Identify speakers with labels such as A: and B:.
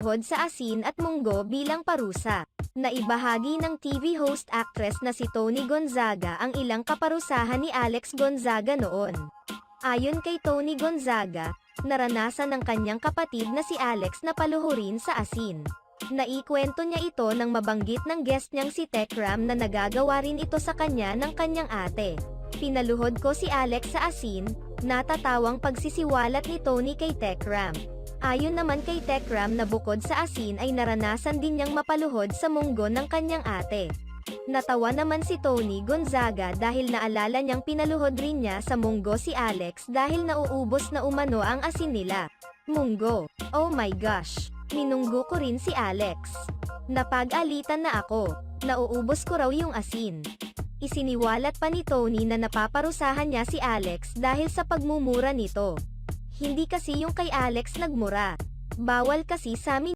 A: napaluhod sa asin at munggo bilang parusa. Naibahagi ng TV host actress na si Tony Gonzaga ang ilang kaparusahan ni Alex Gonzaga noon. Ayon kay Tony Gonzaga, naranasan ng kanyang kapatid na si Alex na paluhurin sa asin. Naikwento niya ito nang mabanggit ng guest niyang si Tekram na nagagawa rin ito sa kanya ng kanyang ate. Pinaluhod ko si Alex sa asin, natatawang pagsisiwalat ni Tony kay Tekram. Ayon naman kay Tekram na bukod sa asin ay naranasan din niyang mapaluhod sa munggo ng kanyang ate. Natawa naman si Tony Gonzaga dahil naalala niyang pinaluhod rin niya sa munggo si Alex dahil nauubos na umano ang asin nila. Munggo, oh my gosh, minunggo ko rin si Alex. Napag-alitan na ako, nauubos ko raw yung asin. Isiniwalat pa ni Tony na napaparusahan niya si Alex dahil sa pagmumura nito. Hindi kasi yung kay Alex nagmura. Bawal kasi sa amin